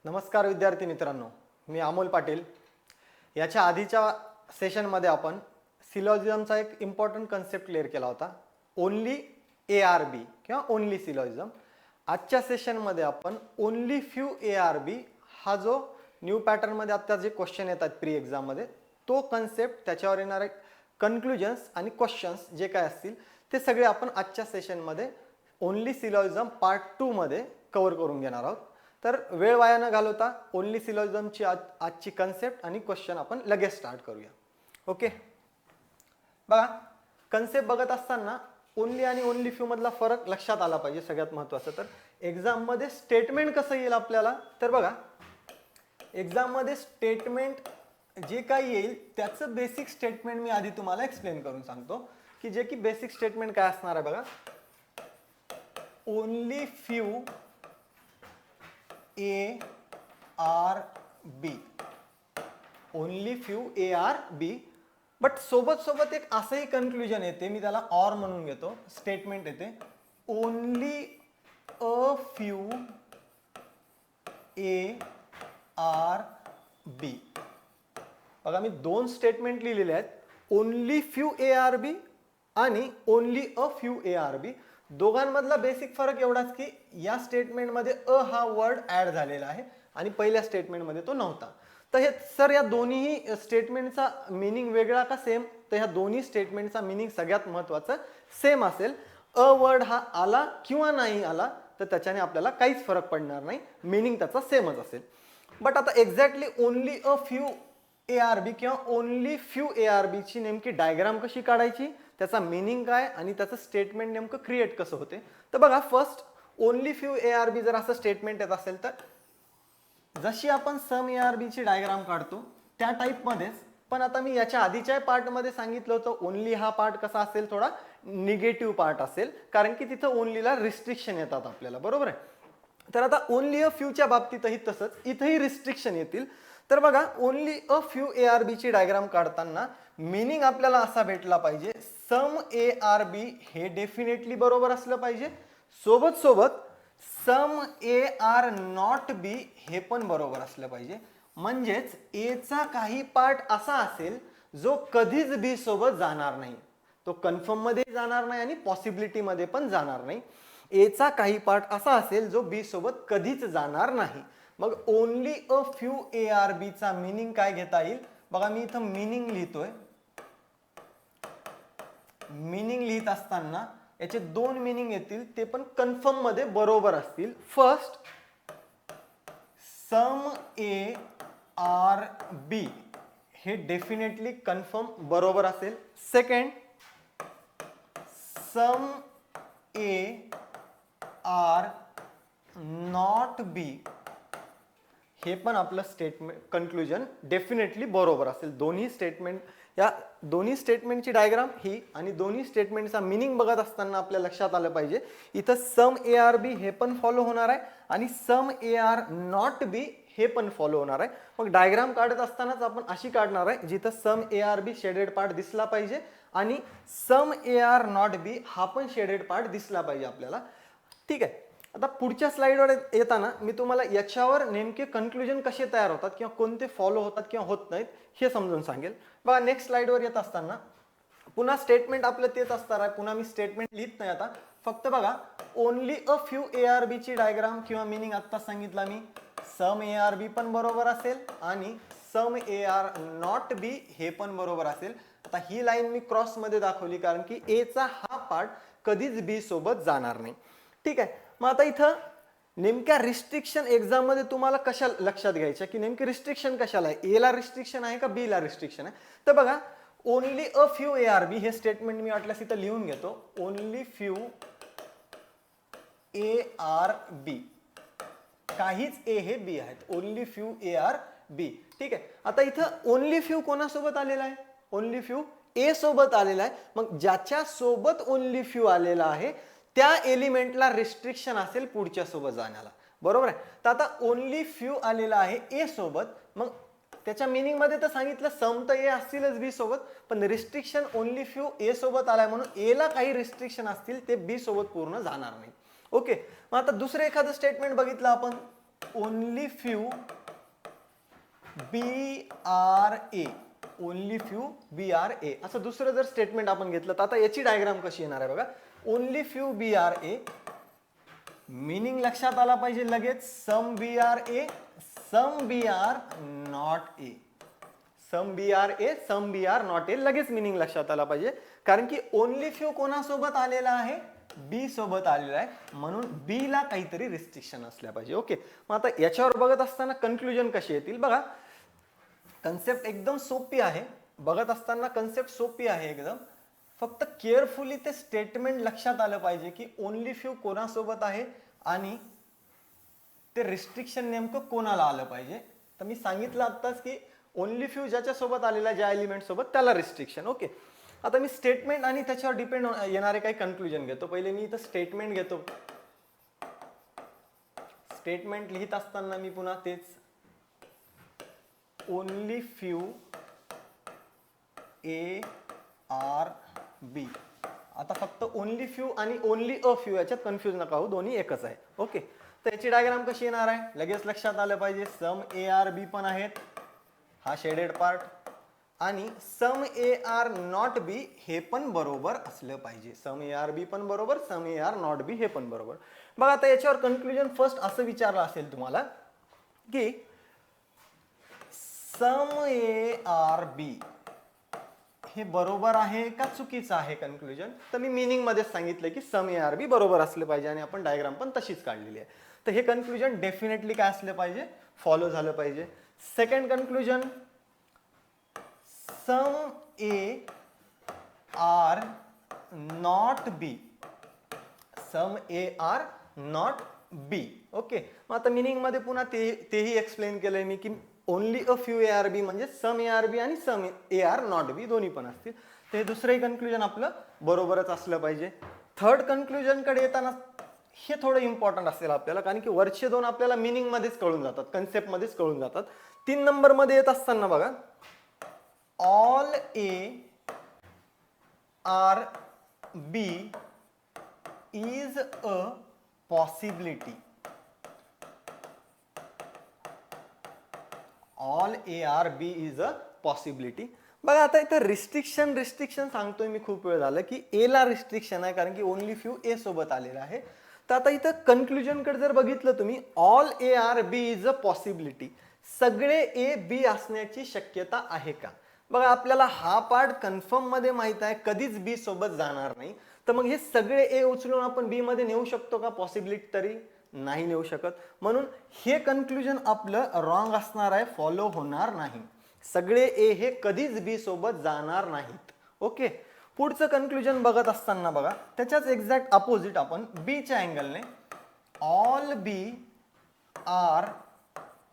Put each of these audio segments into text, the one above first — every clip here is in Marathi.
नमस्कार विद्यार्थी मित्रांनो, मी अमोल पाटील. याच्या आधीच्या सेशनमध्ये आपण सिलॉजिझमचा एक इम्पॉर्टंट कन्सेप्ट क्लिअर केला होता, ओनली ARB किंवा ओनली सिलॉजिझम. आजच्या सेशनमध्ये आपण ओनली फ्यू ARB हा जो न्यू पॅटर्नमध्ये आता जे क्वेश्चन येतात प्री एक्झाममध्ये, तो कन्सेप्ट, त्याच्यावर येणारे कन्क्लुजन्स आणि क्वेश्चन्स जे काय असतील ते सगळे आपण आजच्या सेशनमध्ये ओनली सिलॉजिझम पार्ट 2 मध्ये कव्हर करून घेणार आहोत. तर वेळ वाया न घालवता ओनली सिलॉजिझमची आजची कन्सेप्ट आणि क्वेश्चन आपण लगेच स्टार्ट करूया. ओके, बघा, कन्सेप्ट बघत असताना ओनली आणि ओनली फ्यू मधला फरक लक्षात आला पाहिजे. सगळ्यात महत्त्वाचं तर एक्झाम मध्ये स्टेटमेंट कसं येईल आपल्याला, तर बघा, एक्झाम मध्ये स्टेटमेंट जे काही येईल त्याचं बेसिक स्टेटमेंट मी आधी तुम्हाला एक्सप्लेन करून सांगतो की जे की बेसिक स्टेटमेंट काय असणार आहे. बघा, only few ARB, only few ARB. But सोबत सोबत एक असंही कन्क्लुजन येते, मी त्याला ऑर म्हणून घेतो, स्टेटमेंट येते ओनली अ फ्यू ARB. बघा, मी दोन स्टेटमेंट लिहिलेले आहेत, ओनली फ्यू ARB आणि ओनली अ फ्यू ARB. दोघांमधला बेसिक फरक एवढाच की या स्टेटमेंटमध्ये अ हा वर्ड ऍड झालेला आहे आणि पहिल्या स्टेटमेंटमध्ये तो नव्हता. तर हे सर, या दोन्ही स्टेटमेंटचा मिनिंग वेगळा का सेम, तर ह्या दोन्ही स्टेटमेंटचा मिनिंग सगळ्यात महत्त्वाचं सेम असेल. अ वर्ड हा आला किंवा नाही आला तर त्याच्याने आपल्याला काहीच फरक पडणार नाही, मिनिंग त्याचा सेमच असेल. बट आता exactly only a few ARB किंवा ओनली फ्यू ARB ची नेमकी डायग्राम कशी काढायची, त्याचा मिनिंग काय आणि त्याचं स्टेटमेंट नेमकं क्रिएट कसं होते. तर बघा, फर्स्ट ओनली फ्यू ARB जर असं स्टेटमेंट येत असेल तर जशी आपण सम ARB ची डायग्राम काढतो त्या टाईपमध्येच, पण आता मी याच्या आधीच्या पार्टमध्ये सांगितलं होतं ओनली हा पार्ट कसा असेल, थोडा निगेटिव्ह पार्ट असेल, कारण की तिथं ओनलीला रिस्ट्रिक्शन येतात आपल्याला, बरोबर आहे. तर आता ओनली अ फ्यूच्या बाबतीतही तसंच इथंही रिस्ट्रिक्शन येतील. तर बघा, ओनली अ फ्यू ARB ची डायग्राम काढताना मिनिंग आपल्याला असा भेटला पाहिजे, सम ARB हे डेफिनेटली बरोबर असलं पाहिजे, सोबत सोबत सम AR नॉट B हे पण बरोबर असलं पाहिजे. म्हणजेच A चा काही पार्ट असा असेल जो कधीच B सोबत जाणार नाही, तो कन्फर्म मध्ये जाणार नाही आणि पॉसिबिलिटी मध्ये पण जाणार नाही. A चा काही पार्ट असा असेल जो B सोबत कधीच जाणार नाही. मग ओनली अ फ्यू ARB चा मिनिंग काय घेता येईल, बघा, मी इथं मिनिंग लिहितोय. मिनिंग लिहित असताना याचे दोन मिनिंग येतील, ते पण कन्फर्म मध्ये बरोबर असतील. फर्स्ट, सम ARB हे डेफिनेटली कन्फर्म बरोबर असेल. Second, some AR not B हे पण आपलं स्टेटमेंट कन्क्लुजन डेफिनेटली बरोबर असेल. दोन्ही स्टेटमेंट, या दोन्ही स्टेटमेंटची डायग्राम ही आणि दोन्ही स्टेटमेंटचा मिनिंग बघत असताना आपल्या लक्षात आलं पाहिजे, इथं सम ARB हे पण फॉलो होणार आहे आणि सम AR नॉट B हे पण फॉलो होणार आहे. मग डायग्राम काढत असतानाच आपण अशी काढणार आहे जिथं सम ARB शेडेड पार्ट दिसला पाहिजे आणि सम AR नॉट B हा पण शेडेड पार्ट दिसला पाहिजे आपल्याला. ठीक आहे, आता पुढच्या स्लाइडवर येताना मी तुम्हाला याच्यावर नेमके कन्क्लुजन कसे तयार होतात किंवा कोणते फॉलो होतात किंवा होत नाहीत हे समजून सांगेल. बघा, नेक्स्ट स्लाइडवर येत असताना पुन्हा स्टेटमेंट आपलं तेच असणार आहे. पुन्हा मी स्टेटमेंट लिहित नाही आता, फक्त बघा, ओनली अ फ्यू ARB ची डायग्राम किंवा मिनिंग आत्ता सांगितला मी, सम ARB पण बरोबर असेल आणि सम AR नॉट B हे पण बरोबर असेल. आता ही लाईन मी क्रॉस मध्ये दाखवली कारण की A चा हा पार्ट कधीच B सोबत जाणार नाही. ठीक आहे, मग आता इथं नेमक्या रिस्ट्रिक्शन एक्झाम मध्ये तुम्हाला कशा लक्षात घ्यायच्या की नेमकी रिस्ट्रिक्शन कशाला आहे, A ला रिस्ट्रिक्शन आहे का B ला रिस्ट्रिक्शन आहे. तर बघा, ओनली अ फ्यू ARB हे स्टेटमेंट मी वाटल्यास इथं लिहून घेतो, ओनली फ्यू ARB, काहीच A हे B आहेत, ओनली फ्यू ARB. ठीक आहे, आता इथं ओनली फ्यू कोणासोबत आलेला आहे, ओनली फ्यू A सोबत आलेला आहे. मग ज्याच्या सोबत ओनली फ्यू आलेला आहे त्या एलिमेंटला रिस्ट्रिक्शन असेल पुढच्या सोबत जाण्याला, बरोबर आहे. तर आता ओनली फ्यू आलेला आहे A सोबत, मग त्याच्या मिनिंग मध्ये तर सांगितलं सम तर A असतीलच B सोबत, पण रिस्ट्रिक्शन ओनली फ्यू A सोबत आलाय म्हणून A ला काही रिस्ट्रिक्शन असतील ते B सोबत पूर्ण जाणार नाही. ओके, मग आता दुसरं एखादं स्टेटमेंट बघितलं आपण, only few B are A, only few B are ए, असं दुसरं जर स्टेटमेंट आपण घेतलं तर आता याची डायग्राम कशी येणार आहे बघा. Only few B are A, meaning लक्षात आला पाहिजे लगेच. Some B are A, some B are not A, some B are A, some B are not A, लगेच मिनिंग लक्षात आला पाहिजे. कारण की ओनली फ्यू कोणासोबत आलेला आहे, बी सोबत आलेला आहे, म्हणून बी ला काहीतरी रिस्ट्रिक्शन असल्या पाहिजे. ओके, मग आता याच्यावर बघत असताना कन्क्लुजन कशी येतील बघा. कन्सेप्ट एकदम सोपी आहे, बघत असताना कन्सेप्ट सोपी आहे एकदम. फक्त केअरफुली ते स्टेटमेंट लक्षात आलं पाहिजे की ओनली फ्यू कोणासोबत आहे आणि ते रिस्ट्रिक्शन नेमकं कोणाला आलं पाहिजे. तर मी सांगितलं आत्ताच की ओनली फ्यू ज्याच्या सोबत आलेला, ज्या एलिमेंट सोबत, त्याला रिस्ट्रिक्शन. ओके, आता मी स्टेटमेंट आणि त्याच्यावर डिपेंड येणारे काही कन्क्लुजन घेतो. पहिले मी इथं स्टेटमेंट घेतो. स्टेटमेंट लिहित असताना मी पुन्हा तेच only few A are B. आता फक्त ओनली फ्यू आणि ओनली अ फ्यू याच्यात कन्फ्युज नका हो, दोन्ही एकच आहे. ओके, तर याची डायग्राम कशी येणार आहे लगेच लक्षात आलं पाहिजे. सम ए आर बी पण आहेत, हा शेडेड पार्ट, आणि सम ए आर नॉट बी हे पण बरोबर असलं पाहिजे. सम ए आर बी पण बरोबर, सम ए आर नॉट बी हे पण बरोबर. बघा आता याच्यावर कन्क्लुजन फर्स्ट असं विचारलं असेल तुम्हाला की सम ए आर बी हे बरोबर आहे का चुकीचं आहे कन्क्लुजन. तर मी मिनिंग मध्येच सांगितलं की सम ए आर बी बरोबर असलं पाहिजे आणि आपण डायग्राम पण तशीच काढलेली आहे. तर हे कन्क्लुजन डेफिनेटली काय असलं पाहिजे, फॉलो झालं पाहिजे. Second conclusion, some A are not B, some A are not B. Okay, मग आता मिनिंग मध्ये पुन्हा तेही एक्सप्लेन केलंय मी की only a few A are B म्हणजे सम ए आर बी आणि सम ए आर नॉट बी दोन्ही पण असतील. तर हे दुसरंही कन्क्लुजन आपलं बरोबरच असलं पाहिजे. थर्ड कन्क्लुजन कडे येताना हे थोडं इम्पॉर्टंट असेल आपल्याला, कारण की वरचे दोन आपल्याला मिनिंग मध्येच कळून जातात, कन्सेप्ट मध्येच कळून जातात. 3 नंबर मध्ये येत असताना बघा, all A are B is a possibility. All A are B is a possibility. बघा आता इथं रिस्ट्रिक्शन सांगतोय मी खूप वेळ झालं की ए ला रिस्ट्रिक्शन आहे, कारण की ओनली फ्यू ए सोबत आलेला आहे. तर आता इथं कन्क्लुजन कडे जर बघितलं तुम्ही, all A are B is a possibility, सगळे ए बी असण्याची शक्यता आहे का. बघा आपल्याला हा पार्ट कन्फर्म मध्ये माहित आहे कधीच बी सोबत जाणार नाही. तर मग हे सगळे ए उचलून आपण बी मध्ये नेऊ शकतो का पॉसिबिलिटी, तरी नाही नेऊ शकत. म्हणून हे कन्क्लुजन आपलं रॉंग असणार आहे, फॉलो होणार नाही. सगळे ए हे कधीच बी सोबत जाणार नाहीत. ओके, पुढचं कन्क्लुजन बघत असताना बघा, त्याच्याच एक्झॅक्ट अपोजिट आपण बी च्या अँगलने, all B are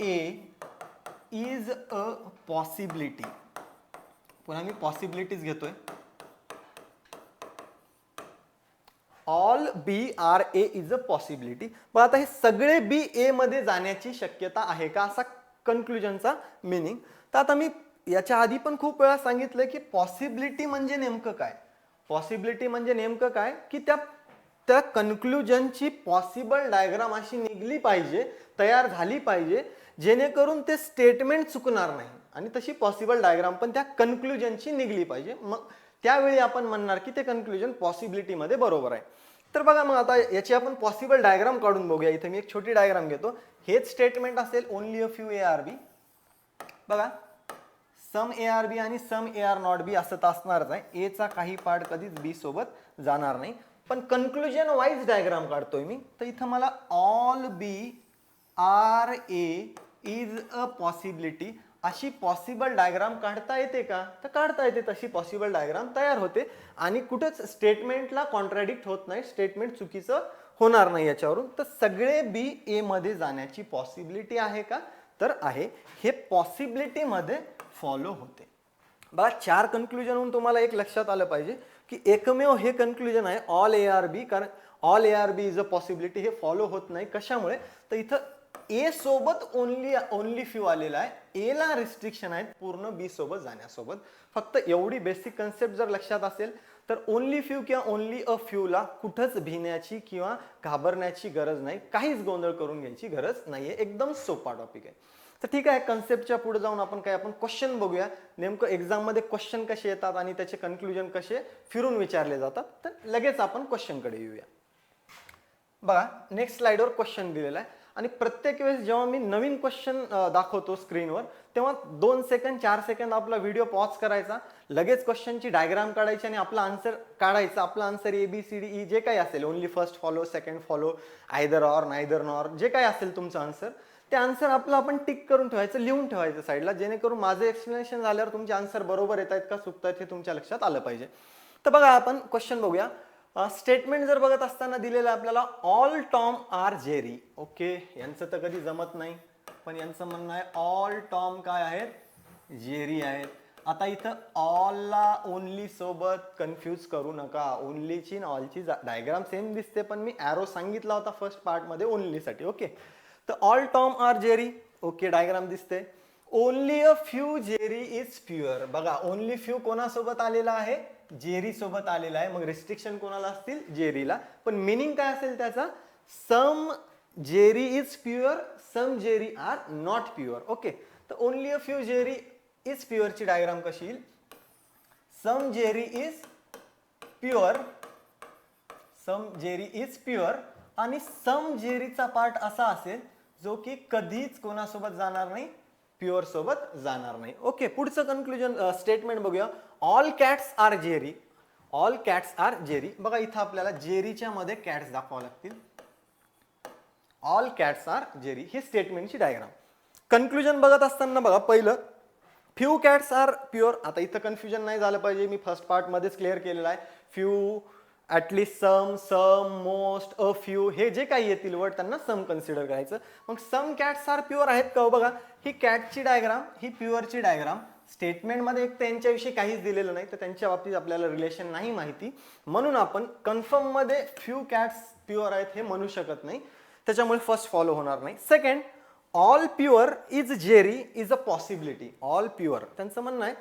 A is a possibility. पुन्हा मी पॉसिबिलिटीज घेतोय. All B are A is a possibility. पण आता हे सगळे बी ए मध्ये जाण्याची शक्यता आहे का, असा कन्क्लुजनचा मिनिंग. तर आता मी याच्या आधी पण खूप वेळा सांगितलंय की पॉसिबिलिटी म्हणजे नेमकं काय. पॉसिबिलिटी म्हणजे नेमकं काय की त्या कन्क्लुजनची पॉसिबल डायग्राम अशी निघली पाहिजे, तयार झाली पाहिजे, जेणेकरून ते स्टेटमेंट चुकणार नाही. आणि तशी पॉसिबल डायग्राम पण त्या कन्क्लुजनची निघली पाहिजे. मग त्यावेळी आपण म्हणणार की ते कन्क्लुजन पॉसिबिलिटी मध्ये बरोबर आहे. तर बघा मग आता याची आपण पॉसिबल डायग्राम काढून बघूया. इथे मी एक छोटी डायग्राम घेतो. हेच स्टेटमेंट असेल only a few A are B. बघा सम ए आर बी आणि सम ए आर नॉट बी असं तर असणारच आहे. ए चा काही पार्ट कधीच बी सोबत जाणार नाही. पण कन्क्लुजन वाईज डायग्राम काढतोय मी. तर इथं मला all B are A is a possibility अशी पॉसिबल डायग्राम काढता येते का, तर काढता येते. तशी पॉसिबल डायग्राम तयार होते आणि कुठेच स्टेटमेंटला कॉन्ट्राडिक्ट होत नाही, स्टेटमेंट चुकीचं होणार नाही याच्यावरून. तर सगळे बी ए मध्ये जाण्याची पॉसिबिलिटी आहे का, तर आहे. हे पॉसिबिलिटी मध्ये फॉलो होते. बघा 4 कन्क्लुजनहून तुम्हाला एक लक्षात आलं पाहिजे की एकमेव हे कन्क्लुजन आहे ऑल ए आर बी, कारण all A are B is a possibility हे फॉलो होत नाही. कशामुळे, तर इथं ए सोबत ओनली फ्यू आलेला आहे. ए ला रिस्ट्रिक्शन आहेत पूर्ण बी सोबत जाण्यासोबत. फक्त एवढी बेसिक कन्सेप्ट जर लक्षात असेल तर ओनली फ्यू किंवा ओनली अ फ्यूला कुठंच भिण्याची किंवा घाबरण्याची गरज नाही, काहीच गोंधळ करून घ्यायची गरज नाहीये, एकदम सोपा टॉपिक आहे. तर ठीक आहे, कन्सेप्टच्या पुढे जाऊन आपण क्वेश्चन बघूया, नेमकं एक्झाम मध्ये क्वेश्चन कसे येतात आणि त्याचे कन्क्लुजन कसे फिरून विचारले जातात. तर लगेच आपण क्वेश्चनकडे येऊया. बघा, नेक्स्ट स्लाइडवर क्वेश्चन दिलेला आहे आणि प्रत्येक वेळेस जेव्हा मी नवीन क्वेश्चन दाखवतो स्क्रीनवर, तेव्हा 2 सेकंद 4 सेकंद आपला व्हिडिओ पॉज करायचा, लगेच क्वेश्चनची डायग्राम काढायची आणि आपला आन्सर काढायचा. आपला आन्सर ABCD जे काही असेल, only first follow, second follow, either or, neither nor, जे काही असेल तुमचं आन्सर, ते आन्सर आपलं आपण टिक करून ठेवायचं, लिहून ठेवायचं साईडला, जेणेकरून माझं एक्सप्लेनेशन झाल्यावर तुमचे आन्सर बरोबर येत आहेत का चुकत आहेत हे तुमच्या लक्षात आलं पाहिजे. तर बघा, आपण क्वेश्चन बघूया. स्टेटमेंट जर बघत असताना दिलेलं आहे आपल्याला, all Tom are Jerry. Okay, यांचं तर कधी जमत नाही, पण यांचं म्हणणं आहे ऑल टॉम काय आहेत, जेरी आहेत. आता इथं ऑलला ओनली सोबत कन्फ्यूज करू नका. ओनलीची आणि ऑलची डायग्राम सेम दिसते, पण मी ॲरो सांगितला होता फर्स्ट पार्ट मध्ये ओनलीसाठी. ओके, तर all Tom are Jerry. Okay, diagram दिसते. Only a few Jerry is pure. बघा, ओनली फ्यू कोणासोबत आलेला आहे, जेरी सोबत आलेला आहे. मग रिस्ट्रिक्शन कोणाला असतील, जेरीला. पण मिनिंग काय असेल त्याचा, some Jerry is pure, some Jerry are not pure. Okay, तर only a few Jerry is pure ची डायग्राम कशी येईल, some Jerry is pure, some Jerry is pure, आणि सम जेरीचा पार्ट असा असेल जो की कधीच कोणासोबत जाणार नाही, प्युअर सोबत जाणार नाही. ओके, पुढचं कन्क्लुजन स्टेटमेंट बघूया. All cats are Jerry. All cats are Jerry. बघा, इथं आपल्याला जेरीच्या मध्ये कॅट्स दाखवावं लागतील. ऑल कॅट्स आर जेरी ही स्टेटमेंटची डायग्राम. कन्क्लुजन बघत असताना बघा, पहिलं फ्यू कॅट्स आर प्युअर. आता इथं कन्फ्युजन नाही झालं पाहिजे, मी फर्स्ट पार्ट मध्येच क्लिअर केलेलं आहे. Few, at least, some, some, most, a few, हे जे काही येतील वर्ड त्यांना सम कन्सिडर करायचं. मग सम कॅट्स आर प्युअर आहेत का? बघा, ही कॅटची डायग्राम, ही प्युअरची डायग्राम. स्टेटमेंटमध्ये एक त्यांच्याविषयी काहीच दिलेलं नाही, तर त्यांच्या बाबतीत आपल्याला रिलेशन नाही माहिती, म्हणून आपण कन्फर्म मध्ये फ्यू कॅट्स प्युअर आहेत हे म्हणू शकत नाही, त्याच्यामुळे फर्स्ट फॉलो होणार नाही. Second, all pure is Jerry is a possibility. All pure, त्यांचं म्हणणं आहे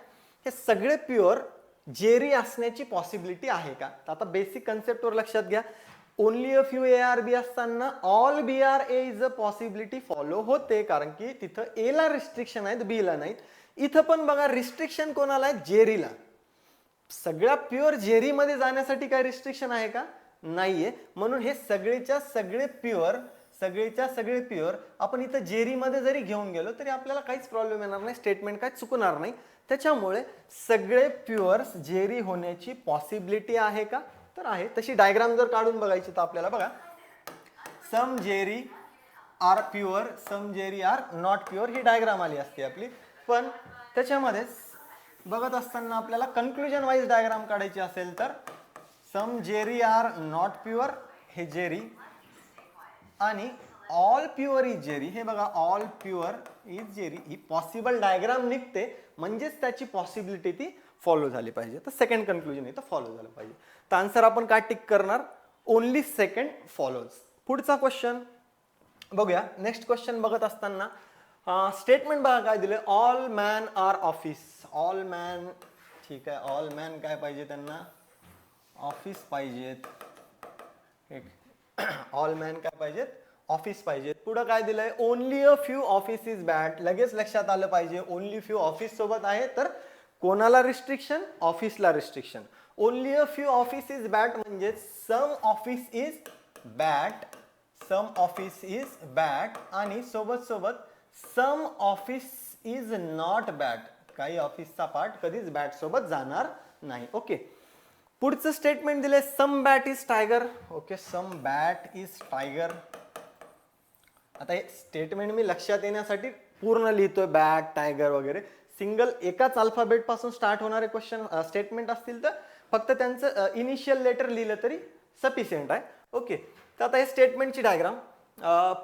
हे सगळे प्युअर जेरी असण्याची पॉसिबिलिटी आहे का? तर आता बेसिक कन्सेप्टवर लक्षात घ्या. ओनली अ फ्यू ARB असताना all BRA is a possibility follow होते, कारण की तिथं A ला रिस्ट्रिक्शन आहेत, B ला नाहीत. इथं पण बघा, रिस्ट्रिक्शन कोणाला आहे, जेरीला. सगळ्या प्युअर जेरी मध्ये जाण्यासाठी काय रिस्ट्रिक्शन आहे का? नाहीये. म्हणून हे सगळेच्या सगळे प्युअर, सगळेच्या सगळे प्युअर आपण इथं जेरी मध्ये जरी घेऊन गेलो तरी आपल्याला काहीच प्रॉब्लेम येणार नाही, स्टेटमेंट काय चुकणार नाही. त्याच्यामुळे सगळे प्युअर्स जेरी होण्याची पॉसिबिलिटी आहे का? तर आहे. तशी डायग्राम जर काढून बघायची तर आपल्याला बघा, some Jerry are pure, some Jerry are not pure ही डायग्राम आली असते आपली. पण त्याच्यामध्ये बघत असताना आपल्याला कन्क्लुजन वाईज डायग्राम काढायची असेल तर सम जेरी आर नॉट प्युअर हे जेरी, आणि ऑल प्युअर इज जेरी, हे बघा all pure is Jerry he possible diagram निघते, म्हणजेच त्याची पॉसिबिलिटी ती फॉलो झाली पाहिजे. तर सेकंड कन्क्लुजन इथं फॉलो झालं पाहिजे. तर आन्सर आपण काय टिक करणार, ओनली सेकंड फॉलोज. पुढचा क्वेश्चन बघूया. नेक्स्ट क्वेश्चन बघत असताना स्टेटमेंट बघा काय दिले, all man are office. All man, ठीक आहे, ऑल मॅन काय पाहिजे त्यांना, ऑफिस पाहिजेत. ऑल मॅन काय पाहिजेत, ऑफिस पाहिजेत. पुढे काय दिलंय, only a few office is bad. लगेच लक्षात आलं पाहिजे, ओनली फ्यू ऑफिस सोबत आहे तर कोणाला रिस्ट्रिक्शन, ऑफिसला restriction. Only a few office is bad म्हणजे some office is bad, some office is bad, आणि सोबत सोबत some office is not bad. काही ऑफिसचा पार्ट कधीच बॅट सोबत जाणार नाही. ओके, पुढचं स्टेटमेंट दिले, some bat is tiger. Okay, some bat is tiger. आता हे स्टेटमेंट मी लक्षात येण्यासाठी पूर्ण लिहितोय, बॅट, टायगर वगैरे. सिंगल एकाच अल्फाबेट पासून स्टार्ट होणारे क्वेश्चन स्टेटमेंट असतील तर फक्त त्यांचं इनिशियल लेटर लिहिलं तरी सफिशियंट आहे. ओके, तर आता हे स्टेटमेंटची डायग्राम.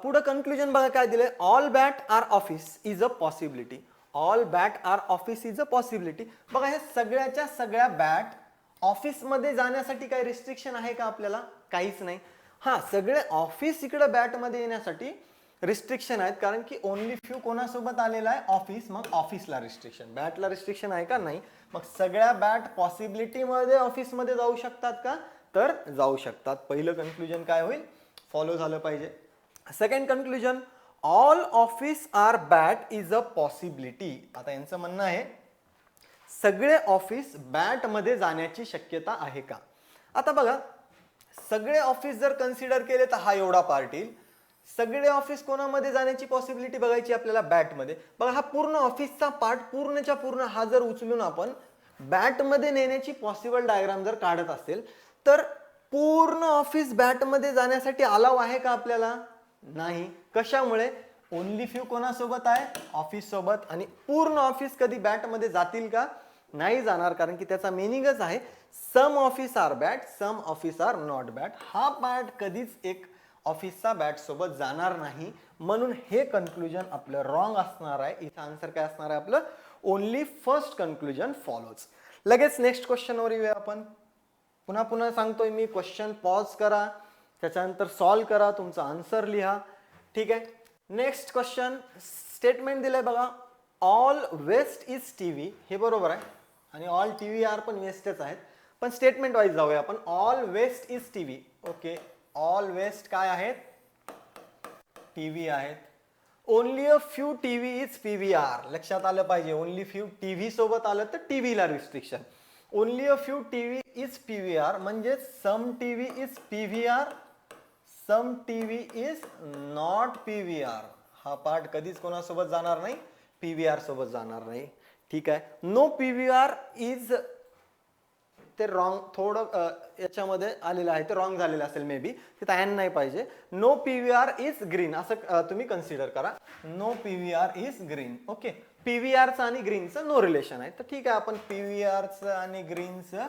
पुढे कन्क्लुजन बघा काय दिले, all bat are office is a possibility. All bat are office is a possibility. बघा, हे सगळ्याच्या सगळ्या बॅट ऑफिस मध्ये जाण्यासाठी काही रिस्ट्रिक्शन आहे का आपल्याला? काहीच नाही. हा, सगळे ऑफिस इकडे बॅट मध्ये येण्यासाठी रिस्ट्रिक्शन आहेत, कारण की ओनली फ्यू कोणासोबत आलेला आहे, ऑफिस. मग ऑफिसला रिस्ट्रिक्शन, बॅटला रिस्ट्रिक्शन आहे का, नाही. मग सगळ्या बॅट पॉसिबिलिटी मध्ये ऑफिसमध्ये जाऊ शकतात का, तर जाऊ शकतात. पहिलं कन्क्लुजन काय होईल, फॉलो झालं पाहिजे. Second conclusion, all office are bat is a possibility. आता यांचं म्हणणं आहे सगळे ऑफिस बॅट मध्ये जाण्याची शक्यता आहे का. आता बघा, सगळे ऑफिस जर कन्सिडर केले तर हा एवढा पार्ट येईल. सगळे ऑफिस कोणामध्ये जाण्याची पॉसिबिलिटी बघायची आपल्याला, बॅटमध्ये. बघा, हा पूर्ण ऑफिसचा पार्ट पूर्णच्या पूर्ण हा जर उचलून आपण बॅटमध्ये नेण्याची पॉसिबल डायग्राम जर काढत असेल तर पूर्ण ऑफिस बॅटमध्ये जाण्यासाठी अलाव आहे का आपल्याला, नाही. कशामुळे, ओनली फ्यू कोणासोबत आहे, ऑफिस सोबत. आणि पूर्ण ऑफिस कधी बॅटमध्ये जातील का, नाही जाणार, कारण की त्याचा मिनिंगच आहे some office are bat, some office are not bat. हा बॅट कधीच एक ऑफिसचा बॅट सोबत जाणार नाही. म्हणून हे कन्क्लुजन आपलं रॉंग असणार आहे. इथं आन्सर काय असणार आहे आपलं, ओनली फर्स्ट कन्क्लुजन फॉलोज. लगेच नेक्स्ट क्वेश्चनवर येऊया आपण. पुन्हा पुन्हा सांगतोय मी, क्वेश्चन पॉज करा, त्याच्यानंतर सॉल्व करा, तुमचा आन्सर लिहा. ठीक आहे. नेक्स्ट क्वेश्चन, स्टेटमेंट दिलंय बघा, ऑल वेस्ट इज टीव्ही. हे बरोबर आहे, आणि ऑल टीव्ही आर पण वेस्टच आहेत. पण स्टेटमेंट वाईज जाऊया आपण. All west is TV. Okay, all west काय आहेत, टीव्ही आहेत. Only a few TV is PVR. लक्षात आलं पाहिजे, ओनली फ्यू टीव्ही सोबत आलं तर टीव्हीला restriction. Only a few TV is PVR म्हणजे some TV is PVR, some TV is not PVR. हा पार्ट कधीच कोणासोबत जाणार नाही, पीव्हीआर सोबत जाणार नाही. ठीक आहे. नो पीव्हीआर इज, ते रॉंग, थोडं याच्यामध्ये आलेलं आहे, ते रॉंग झालेलं असेल मे बी, तिथं अँड नाही पाहिजे. नो पीव्हीआर इज ग्रीन असं तुम्ही कन्सिडर करा. No PVR is green. Okay, पीव्हीआरचं आणि ग्रीनचं नो रिलेशन आहे, तर ठीक आहे, आपण पीव्हीआरचं आणि ग्रीनचं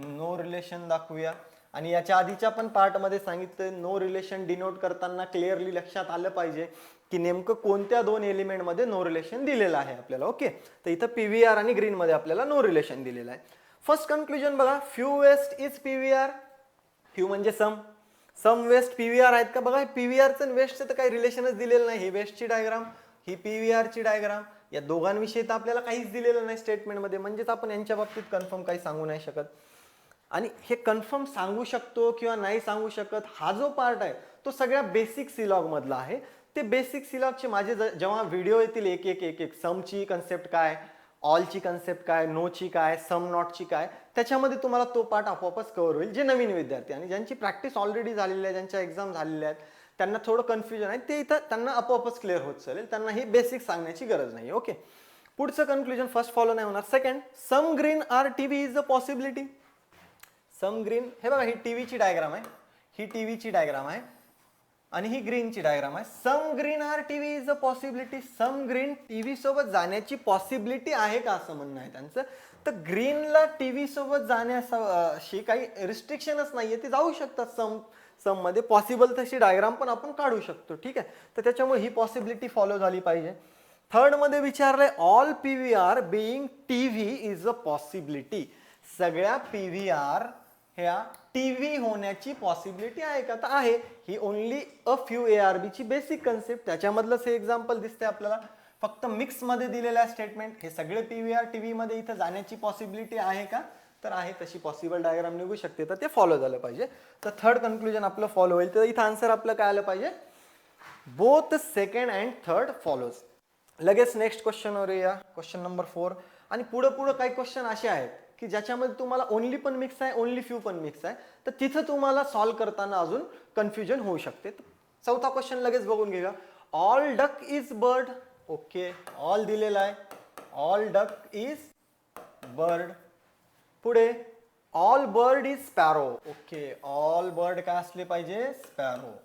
नो रिलेशन दाखवूया. आणि याच्या आधीच्या पण पार्टमध्ये सांगितलं नो रिलेशन डिनोट करताना क्लिअरली लक्षात आलं पाहिजे की नेमकं कोणत्या दोन एलिमेंटमध्ये नो रिलेशन दिलेलं आहे आपल्याला. ओके, तर इथं पीव्हीआर आणि ग्रीनमध्ये आपल्याला नो रिलेशन दिलेलं आहे. फर्स्ट कन्क्लुजन बघा, few west is PVR. Few म्हणजे सम, सम वेस्ट पीव्हीआर आहेत का. बघा, पीव्हीआरचं आणि वेस्टचं तर काही रिलेशनच दिलेलं नाही. ही वेस्टची डायग्राम, ही पीव्हीआरची डायग्राम, या दोघांविषयी तर आपल्याला काहीच दिलेलं नाही स्टेटमेंटमध्ये. म्हणजेच आपण यांच्या बाबतीत कन्फर्म काही सांगू नाही शकत. आणि हे कन्फर्म सांगू शकतो किंवा नाही सांगू शकत, हा जो पार्ट आहे तो सगळ्या बेसिक सिलॉग मधला आहे. ते बेसिक सिलॉगचे माझे जेव्हा व्हिडिओ येतील एक एक एक एक, समची कन्सेप्ट काय, ऑलची कन्सेप्ट काय, नोची काय, सम नॉटची काय, त्याच्यामध्ये तुम्हाला तो पार्ट आपोआपच कव्हर होईल. जे नवीन विद्यार्थी आणि ज्यांची प्रॅक्टिस ऑलरेडी झालेली आहे, ज्यांच्या एक्झाम झालेल्या आहेत, त्यांना थोडं कन्फ्युजन आहे, ते इथं त्यांना आपोआपच क्लिअर होत चालेल. त्यांना ही बेसिक सांगण्याची गरज नाही. ओके, पुढचं कन्क्लुजन फर्स्ट फॉलो नाही होणार. Second, some green are TV is a possibility. Some green, हे बघा, ही टीव्हीची डायग्राम आहे, ही टीव्हीची डायग्राम आहे आणि ही ग्रीनची डायग्राम आहे. Some green are TV is a possibility. Some green TV सोबत जाण्याची पॉसिबिलिटी आहे का असं म्हणणं आहे त्यांचं. तर ग्रीनला टीव्ही सोबत जाण्याशी काही रिस्ट्रिक्शनच नाहीये, ते जाऊ शकतात सम मध्ये. पॉसिबल तशी डायग्राम पण आपण काढू शकतो. ठीक आहे, तर त्याच्यामुळे ही पॉसिबिलिटी फॉलो झाली पाहिजे. थर्ड मध्ये विचारलंय, all PVR being TV is a possibility. सगळ्या पीव्हीआर ह्या टीव्ही होण्याची पॉसिबिलिटी आहे का, तर आहे. ही ओनली अ फ्यू ARB ची बेसिक कन्सेप्ट, त्याच्यामधलंच हे एक्झाम्पल दिसते आपल्याला. फक्त मिक्स मध्ये दिलेलं आहे स्टेटमेंट. हे सगळे पीव्हीआर टीव्ही मध्ये इथं जाण्याची पॉसिबिलिटी आहे का, तर आहे. तशी पॉसिबल डायग्राम निघू शकते, तर ते फॉलो झालं पाहिजे. तर थर्ड कन्क्लुजन आपलं फॉलो होईल. तर इथं आन्सर आपलं काय आलं पाहिजे, both second and third follows. लगेच नेक्स्ट क्वेश्चनवर येऊया, क्वेश्चन नंबर 4. आणि पुढे पुढे काही क्वेश्चन असे आहेत की ज्याच्यामध्ये तुम्हाला ओनली पण मिक्स आहे, ओनली फ्यू पण मिक्स आहे, तर तिथं तुम्हाला सॉल्व्ह करताना अजून कन्फ्युजन होऊ शकते. चौथा क्वेश्चन लगेच बघून घेऊया. All duck is bird. Okay, all दिलेला आहे, ऑल डक इज बर्ड. पुढे, all bird is sparrow. Okay, all bird काय असले पाहिजे, स्पॅरो.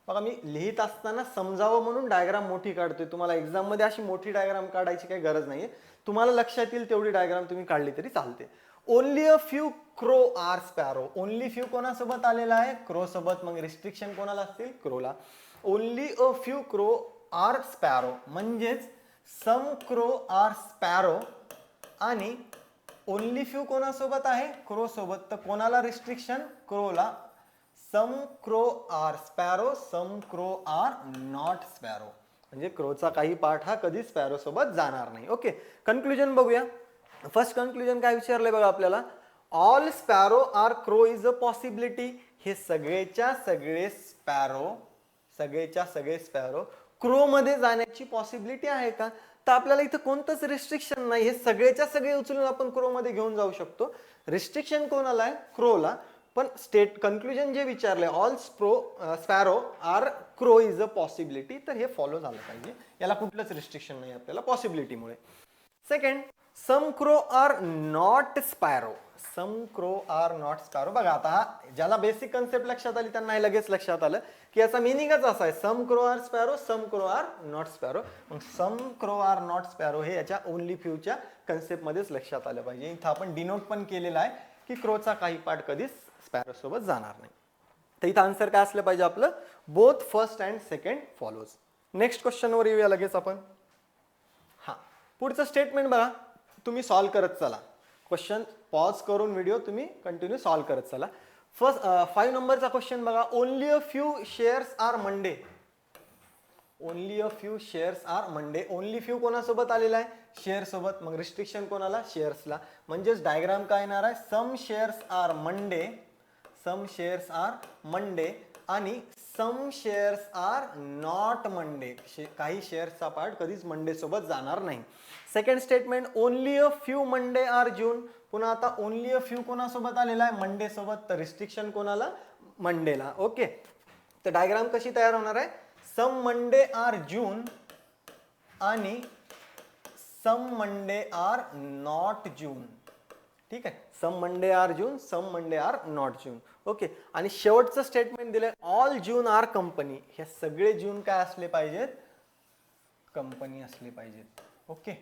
बघा, मी लिहित असताना समजावं म्हणून डायग्राम मोठी काढतोय. तुम्हाला एक्झाम मध्ये अशी मोठी डायग्राम काढायची काही गरज नाहीये. तुम्हाला लक्षात येईल तेवढी डायग्राम तुम्ही काढली तरी चालते. Only a few crow are sparrow. Only few कोणासोबत आलेला आहे, क्रो सोबत. मग रिस्ट्रिक्शन कोणाला असतील, क्रोला. Only a few crow are sparrow म्हणजेच सम क्रो आर स्पॅरो. आणि ओनली फ्यू कोणासोबत आहे, क्रो सोबत. तर कोणाला रिस्ट्रिक्शन, क्रोला. Some crow are sparrow, some crow are not sparrow. म्हणजे क्रोचा काही पार्ट हा कधी स्पॅरो सोबत जाणार नाही. ओके, कन्क्लुजन बघूया. फर्स्ट कन्क्लुजन काय विचारलंय बघा आपल्याला, all sparrow are crow is a possibility. हे सगळेच्या सगळे स्पॅरो, सगळेच्या सगळे स्पॅरो क्रो मध्ये जाण्याची पॉसिबिलिटी आहे का? तर आपल्याला इथं कोणतंच रिस्ट्रिक्शन नाही, हे सगळेच्या सगळे उचलून आपण क्रो मध्ये घेऊन जाऊ शकतो. रिस्ट्रिक्शन कोणाला आहे? क्रोला. पण स्टेट कन्क्लुजन जे विचारले, all sparrow are crow is a possibility, तर हे फॉलो झालं पाहिजे. याला कुठलंच रिस्ट्रिक्शन नाही आपल्याला पॉसिबिलिटीमुळे. Second, some crow are not sparrow. Some crow are not sparrow. बघा आता हा ज्याला बेसिक कन्सेप्ट लक्षात आली त्यांना हे लगेच लक्षात आलं की याचा मिनिंगच असा आहे, some crow are sparrow, some crow are not sparrow. मग some crow are not sparrow हे याच्या ओनली फ्यूच्या कन्सेप्ट मध्येच लक्षात आलं पाहिजे. इथं आपण डिनोट पण केलेला आहे की क्रोचा काही पार्ट कधीच स्पॅरो सोबत जाणार नाही. तर इथं आन्सर काय असलं पाहिजे आपलं, both first and second follows. Next क्वेश्चनवर येऊया लगेच आपण. हा, पुढचं स्टेटमेंट बघा, तुम्ही सॉल्व्ह करत चला. क्वेश्चन पॉज करून व्हिडिओ तुम्ही कंटिन्यू सॉल्व्ह करत चला. फर्स्ट 5 नंबरचा क्वेश्चन बघा, only a few shares are Monday. Only a few shares are Monday. Only few कोणासोबत आलेला आहे? शेअर सोबत. मग रिस्ट्रिक्शन कोणाला? शेअर्सला. म्हणजेच डायग्राम काय येणार आहे, some shares are Monday, some shares are Monday आणि some shares are not Monday. काही शेअर्सचा पार्ट कधीच मंडे सोबत जाणार नाही. Second statement, only a few Monday are June. पुन्हा आता ओनली अ फ्यू कोणासोबत आलेला आहे? मंडे सोबत. तर रिस्ट्रिक्शन कोणाला? मंडेला. ओके, तर डायग्राम कशी तयार होणार आहे, सम मंडे आर जून आणि some Monday are not June. ठीक आहे, some Monday are June, some Monday are not June. Okay, आणि शेवटचं स्टेटमेंट दिलंय, ऑल जून आर कंपनी. हे सगळे जून काय असले पाहिजेत? कंपनी असले पाहिजेत. ओके,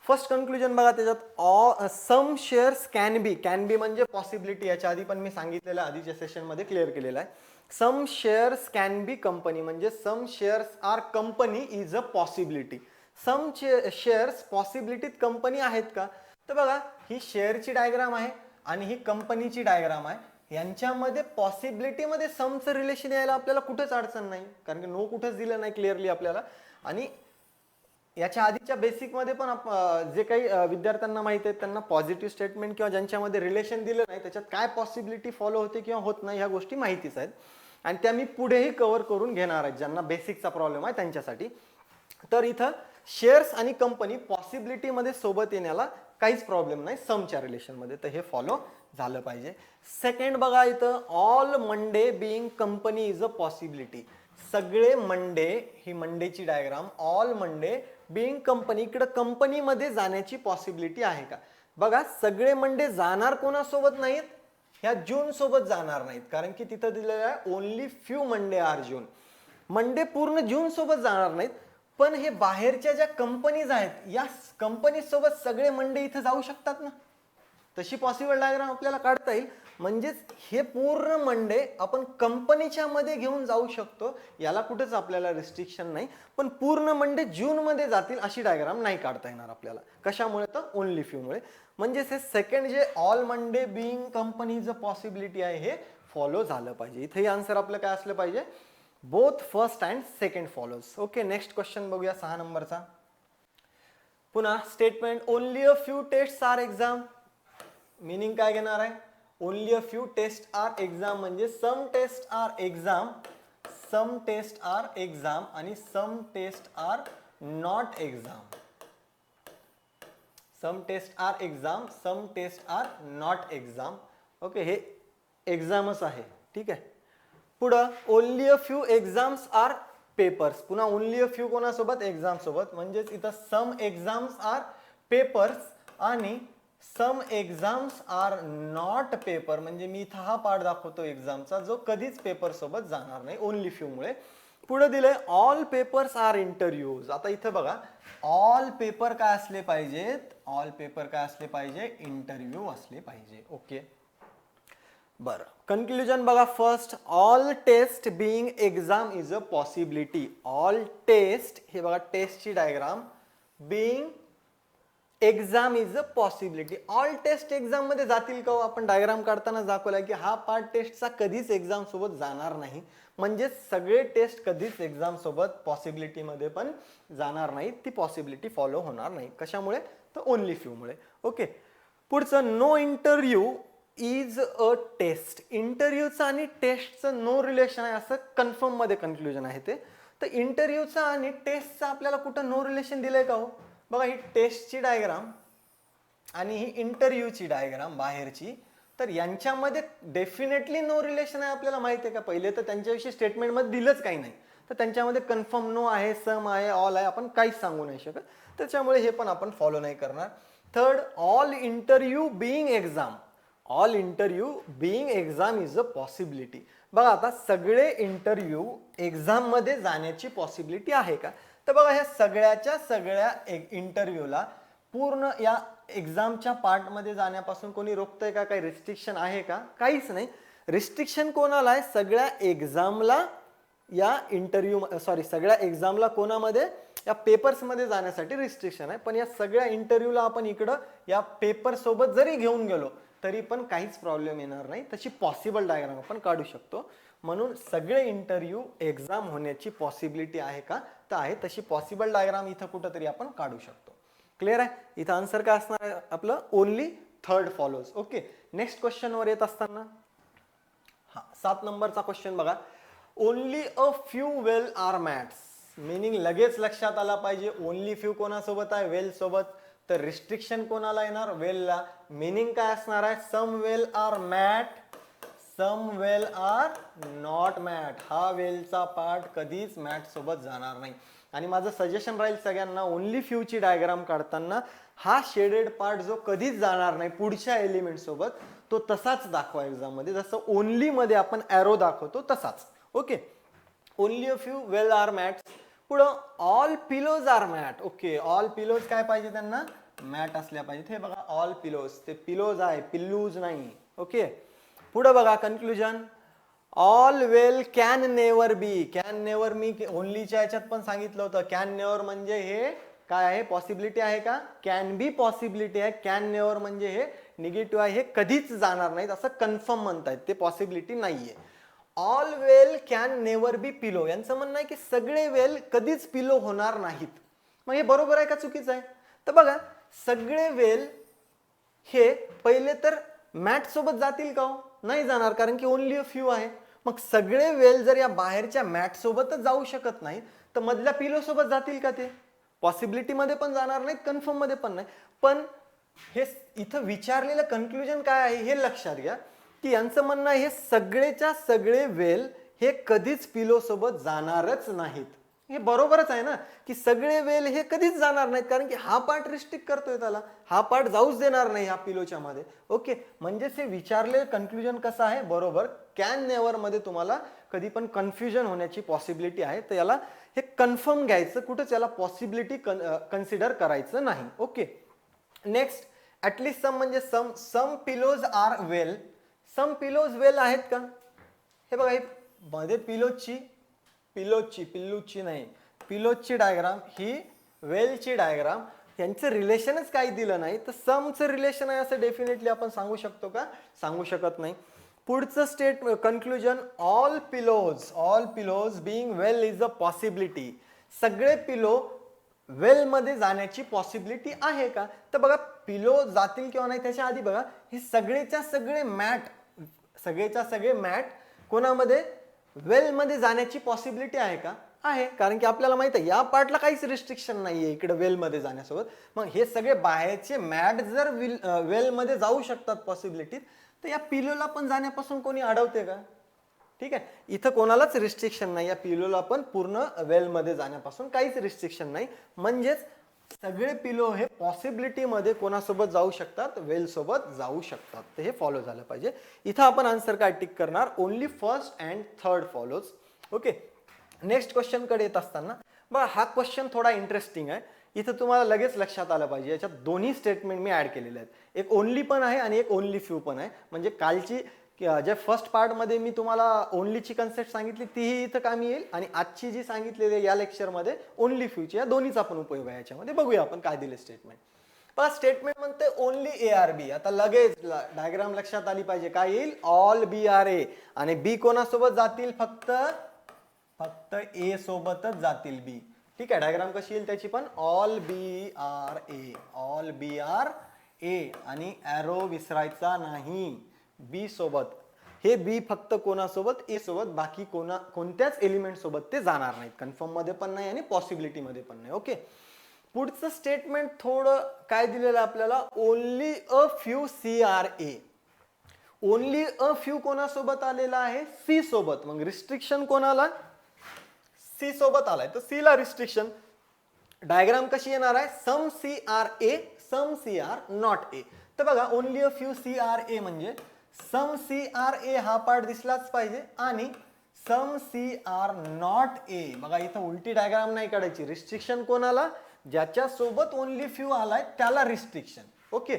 फर्स्ट कन्क्लुजन बघा त्याच्यात, some shares can be. Can be म्हणजे पॉसिबिलिटी, याच्या आधी पण मी सांगितलेलं, आधीच्या सेशन मध्ये क्लिअर केलेलं आहे. Some shares can be company म्हणजे some shares are company is a possibility. Some shares पॉसिबिलिटीत कंपनी आहेत का? तर बघा, ही शेअरची डायग्राम आहे आणि ही कंपनीची डायग्राम आहे. यांच्यामध्ये पॉसिबिलिटीमध्ये समचं रिलेशन यायला आपल्याला कुठेच अडचण नाही, कारण की नो कुठेच दिलं नाही क्लिअरली आपल्याला. आणि याच्या आधीच्या बेसिकमध्ये पण जे काही विद्यार्थ्यांना माहिती आहे त्यांना पॉझिटिव्ह स्टेटमेंट किंवा ज्यांच्यामध्ये रिलेशन दिलं नाही त्याच्यात काय पॉसिबिलिटी फॉलो होते किंवा होत नाही ह्या गोष्टी माहितीच आहेत. आणि त्या मी पुढेही कव्हर करून घेणार आहे ज्यांना बेसिकचा प्रॉब्लेम आहे त्यांच्यासाठी. तर इथं शेअर्स आणि कंपनी पॉसिबिलिटीमध्ये सोबत येण्याला काहीच प्रॉब्लेम नाही समच्या रिलेशनमध्ये, तर हे फॉलो झालं पाहिजे. सेकंड बघा इथं, all Monday being company is a possibility. सगळे मंडे, ही मंडेची diagram, all Monday being company, इकडे कंपनीमध्ये जाण्याची पॉसिबिलिटी आहे का? बघा, सगळे मंडे जाणार कोणासोबत नाहीत? ह्या जून सोबत जाणार नाहीत, कारण की तिथं दिलेलं आहे only few Monday are June. Monday पूर्ण जून सोबत जाणार नाहीत, पण हे बाहेरच्या ज्या कंपनीज आहेत या कंपनी सोबत सगळे मंडे इथं जाऊ शकतात ना. तशी पॉसिबल डायग्राम आपल्याला काढता येईल. म्हणजेच हे पूर्ण मंडे आपण कंपनीच्या मध्ये घेऊन जाऊ शकतो, याला कुठेच आपल्याला रिस्ट्रिक्शन नाही. पण पूर्ण मंडे जून मध्ये जातील अशी डायग्राम नाही काढता येणार आपल्याला. कशामुळे? तर ओनली फ्यू मुळे. म्हणजेच हे सेकंड जे all Monday being company is a possibility आहे हे फॉलो झालं पाहिजे. इथेही आन्सर आपलं काय असलं पाहिजे, both first and second follows. Okay, next question बघूया 6 नंबरचा. पुन्हा statement, only a few test are exam. Meaning काय घेणार आहे, only a few test are exam म्हणजे some test are exam, some test are exam आणि some test are not exam. Some test are exam, some test are not exam. Okay, हे एक्झामच आहे. ठीक आहे, पुढं only a few exams are papers. पुन्हा ओनली अ फ्यू कोणासोबत? एक्झाम सोबत. म्हणजेच इथं सम एक्झाम्स आर पेपर्स आणि सम एक्झाम्स आर नॉट पेपर. म्हणजे मी इथं हा पार्ट दाखवतो एक्झामचा जो कधीच पेपर सोबत जाणार नाही ओनली फ्यू मुळे. पुढे दिलंय ऑल पेपर्स आर इंटरव्ह्यूज. आता इथं बघा, ऑल पेपर काय असले पाहिजेत? ऑल पेपर काय असले पाहिजे? इंटरव्ह्यू असले पाहिजे. ओके, बरं, कन्क्लुजन बघा. First, all test being exam is a possibility. All test, हे बघा टेस्टची diagram, being exam is a possibility. All test exam मध्ये जातील का हो? आपण डायग्राम काढताना दाखवलाय की हा पार्ट टेस्टचा कधीच एक्झाम सोबत जाणार नाही. म्हणजे सगळे टेस्ट कधीच एक्झाम सोबत पॉसिबिलिटी मध्ये पण जाणार नाही. ती पॉसिबिलिटी फॉलो होणार नाही. कशामुळे? तर ओनली फ्यू मुळे. ओके, पुढचं no interview is a test. इंटरव्ह्यूचं आणि टेस्टचं नो रिलेशन आहे असं कन्फर्म मध्ये कन्क्लुजन आहे ते. तर इंटरव्ह्यूचा आणि टेस्टचा आपल्याला कुठं नो रिलेशन दिलंय का हो? बघा, ही टेस्टची डायग्राम आणि ही इंटरव्ह्यूची डायग्राम बाहेरची, तर यांच्यामध्ये डेफिनेटली नो रिलेशन आहे आपल्याला माहिती आहे का? पहिले तर त्यांच्याविषयी स्टेटमेंटमध्ये दिलंच काही नाही, तर त्यांच्यामध्ये कन्फर्म नो आहे, सम आहे, ऑल आहे, आपण काहीच सांगू नाही शकत. त्याच्यामुळे हे पण आपण फॉलो नाही करणार. Third, all interview being exam. All interview being exam is a possibility. बघा, आता सगळे इंटरव्ह्यू एक्झाम मध्ये जाण्याची पॉसिबिलिटी आहे का? तर बघा, ह्या सगळ्याच्या सगळ्या इंटरव्ह्यूला पूर्ण या एक्झामच्या पार्टमध्ये जाण्यापासून कोणी रोखतंय का? काही रिस्ट्रिक्शन आहे का? काहीच नाही. रिस्ट्रिक्शन कोणाला आहे? सगळ्या एक्झामला, या इंटरव्ह्यू सगळ्या एक्झामला कोणामध्ये? या पेपर्समध्ये जाण्यासाठी रिस्ट्रिक्शन आहे. पण या सगळ्या इंटरव्ह्यूला आपण इकडं या पेपर सोबत जरी घेऊन गेलो तरी पण काहीच प्रॉब्लेम येणार नाही. तशी पॉसिबल डायग्राम आपण काढू शकतो. म्हणून सगळे इंटरव्ह्यू एक्झाम होण्याची पॉसिबिलिटी आहे का? तर आहे. तशी पॉसिबल डायग्राम इथं कुठंतरी आपण काढू शकतो. क्लिअर आहे? इथं आन्सर काय असणार आहे आपलं? Only third follows. Okay, next question वर येत असताना 7 नंबरचा क्वेश्चन बघा. Only a few well are mats. Meaning लगेच लक्षात आला पाहिजे. ओनली फ्यू कोणासोबत आहे? वेल सोबत. तर रिस्ट्रिक्शन कोणाला येणार? वेलला. मिनिंग काय असणार आहे? Some well are mat, some well are not mat. हा वेलचा पार्ट कधीच मॅट सोबत जाणार नाही. आणि माझं सजेशन राहील सगळ्यांना, ओनली फ्यूची डायग्राम काढताना हा शेडेड पार्ट जो कधीच जाणार नाही पुढच्या एलिमेंट सोबत, तो तसाच दाखवा एक्झाम मध्ये, जसं ओनली मध्ये आपण एरो दाखवतो तसाच. Okay, only a few well are mat. पुढं all pillows are mat. Okay, all pillows काय पाहिजे त्यांना? मॅट असल्या पाहिजेत. हे बघा, ऑल पिलोज, ते पिलोज आहे, पिल्लूज नाही. ओके, पुढं बघा conclusion. All well can never be. Can never, मी ओनलीच्या याच्यात पण सांगितलं होतं, कॅन नेवर म्हणजे हे काय आहे? पॉसिबिलिटी आहे का? कॅन बी पॉसिबिलिटी आहे. कॅन नेवर म्हणजे हे निगेटिव्ह आहे, हे कधीच जाणार नाहीत असं कन्फर्म म्हणतायत, ते पॉसिबिलिटी नाहीये. All well can never be pillow, यांचं म्हणणं आहे की सगळे वेल कधीच पिलो होणार नाहीत. मग हे बरोबर आहे का चुकीचं आहे? तर बघा, सगळे वेल हे पहिले तर मॅट सोबत जातील का? नाही जाणार, कारण की ओनली अ फ्यू आहे. मग सगळे वेल जर या बाहेरच्या मॅट सोबतच जाऊ शकत नाही, तर मधल्या पिलो सोबत जातील का? ते पॉसिबिलिटी मध्ये पण जाणार नाहीत, कन्फर्म मध्ये पण नाही. पण हे इथं विचारलेलं कन्क्लुजन काय आहे हे लक्षात घ्या, की यांचं म्हणणं आहे हे सगळेच्या सगळे वेल हे कधीच पिलो सोबत जाणारच नाहीत. हे बरोबरच आहे ना, की सगळे वेल हे कधीच जाणार नाहीत, कारण की हा पार्ट रिस्ट्रिक्ट करतोय त्याला, हा पार्ट जाऊच देणार नाही ह्या पिलोच्या मध्ये. ओके, म्हणजेच हे विचारलेलं कन्क्लुजन कसं आहे? बरोबर. कॅन नेवर मध्ये तुम्हाला कधी पण कन्फ्युजन होण्याची पॉसिबिलिटी आहे, तर याला हे कन्फर्म घ्यायचं, कुठंच याला पॉसिबिलिटी कन्सिडर करायचं नाही. ओके, नेक्स्ट, ऍटलीस्ट सम म्हणजे सम पिलोज आर वेल. सम पिलोज वेल आहेत का? हे बघा, हे मध्ये पिल्लूची नाही, पिलोजची डायग्राम, ही वेलची डायग्राम, यांचं रिलेशनच काही दिलं नाही, तर समचं रिलेशन आहे असं डेफिनेटली आपण सांगू शकतो का? सांगू शकत नाही. पुढचं conclusion, all pillows being well is a possibility. सगळे पिलो वेल मध्ये जाण्याची पॉसिबिलिटी आहे का? तर बघा, पिलो जातील किंवा नाही त्याच्या आधी बघा, हे सगळेच्या सगळे मॅट कोणामध्ये? वेल मध्ये जाण्याची पॉसिबिलिटी आहे का? आहे, कारण की आपल्याला माहित आहे या पार्टला काहीच रिस्ट्रिक्शन नाहीये इकडे वेल मध्ये जाण्यासोबत. मग हे सगळे बाहेरचे मॅट जर वेल मध्ये जाऊ शकतात पॉसिबिलिटीत, तर या पिलोला पण जाण्यापासून कोणी अडवते का? ठीक आहे, इथं कोणालाच रिस्ट्रिक्शन नाही, या पिलोला पण पूर्ण वेल मध्ये जाण्यापासून काहीच रिस्ट्रिक्शन नाही. म्हणजेच सगळे पिलो हे पॉसिबिलिटी मध्ये कोणासोबत जाऊ शकतात? वेल सोबत जाऊ शकतात. तर हे फॉलो झालं पाहिजे. इथं आपण आन्सर काय टिक करणार? Only first and third follows. Okay, next question कडे येत असताना बघा, हा क्वेश्चन थोडा इंटरेस्टिंग आहे. इथं तुम्हाला लगेच लक्षात आलं पाहिजे, याच्यात दोन्ही स्टेटमेंट मी ऍड केलेले आहेत. एक ओनली पण आहे आणि एक ओनली फ्यू पण आहे. म्हणजे कालची जे फर्स्ट पार्ट मध्ये मी तुम्हाला ओनलीची कन्सेप्ट सांगितली तीही इथं कामी येईल, आणि आजची जी सांगितलेली या लेक्चर मध्ये ओनली फ्यूची, या दोन्हीचा पण उपयोग आहे याच्यामध्ये. बघूया आपण काय दिले स्टेटमेंट. पण स्टेटमेंट म्हणते ओनली ए आर बी. आता लगेच डायग्राम लक्षात आली पाहिजे. काय येईल? All B are A. आणि बी कोणासोबत जातील? फक्त ए सोबतच जातील बी. ठीक आहे. डायग्राम कशी येईल त्याची पण? All B are A, all B are A. आणि ॲरो विसरायचा नाही बी सोबत. हे बी फक्त कोणासोबत? ए सोबत. बाकी कोणत्याच एलिमेंट सोबत ते जाणार नाहीत. कन्फर्म मध्ये पण नाही आणि पॉसिबिलिटी मध्ये पण नाही. ओके. पुढचं स्टेटमेंट थोडं काय दिलेलं आपल्याला? Only a few C are A. Only a few कोणासोबत आलेला आहे? सी सोबत. मग रिस्ट्रिक्शन कोणाला? सी सोबत आलाय, तर सी ला रिस्ट्रिक्शन. डायग्राम कशी येणार आहे? Some C are A, some C are not A. तर बघा only a few C are A म्हणजे सम सी आर ए हा पार्ट दिसलाच पाहिजे आणि सम सी आर नॉट ए. बघा इथं उलटी डायग्राम नाही काढायची. रिस्ट्रिक्शन कोणाला? ज्याच्या सोबत ओनली फ्यू आलाय त्याला रिस्ट्रिक्शन. ओके.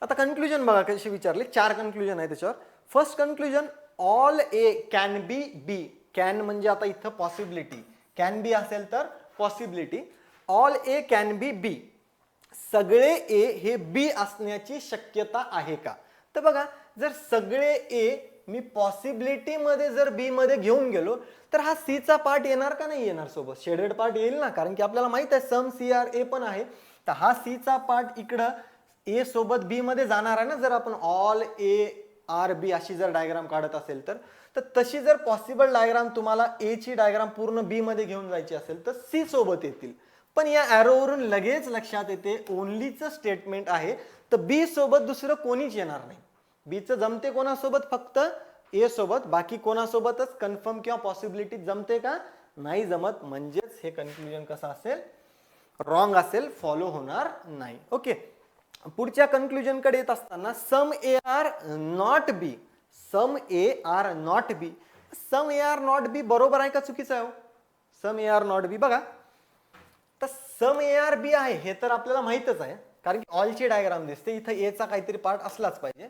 आता कन्क्लुजन बघा कशी विचारले. 4 कन्क्लुजन आहे त्याच्यावर. First conclusion, all A can be B. Can म्हणजे आता इथं पॉसिबिलिटी. कॅन बी असेल तर possibility. All A can be B. सगळे ए हे बी असण्याची शक्यता आहे का? तर बघा जर सगळे ए मी पॉसिबिलिटी मध्ये जर बी मध्ये घेऊन गेलो तर हा सी चा पार्ट येणार का नाही येणार सोबत? शेडेड पार्ट येईल ना, कारण की आपल्याला माहित आहे सम सी आर ए पण आहे. तर हा सी चा पार्ट इकडं ए सोबत बी मध्ये जाणार आहे ना. जर आपण ऑल ए आर बी अशी जर डायग्राम काढत असेल तर तशी जर पॉसिबल डायग्राम तुम्हाला ए ची डायग्राम पूर्ण बी मध्ये घेऊन जायची असेल तर सी सोबत येतील. पण या ॲरोवरून लगेच लक्षात येते ओनलीचं स्टेटमेंट आहे, तर बी सोबत दुसरं कोणीच येणार नाही. बीचं जमते कोणासोबत? फक्त ए सोबत. बाकी कोणासोबतच कन्फर्म किंवा पॉसिबिलिटी जमते का? नाही जमत. म्हणजेच हे कन्क्लुजन कसं असेल? रॉंग असेल, फॉलो होणार नाही. ओके. पुढच्या कन्क्लुजन कडे येत असताना some A are not B. Some A are not B. Some A are not B बरोबर आहे का चुकीचं आहे? सम ए आर नॉट बी बघा. तर सम ए आर बी आहे हे तर आपल्याला माहितच आहे, कारण की ऑलची डायग्राम दिसते. इथं ए चा काहीतरी पार्ट असलाच पाहिजे.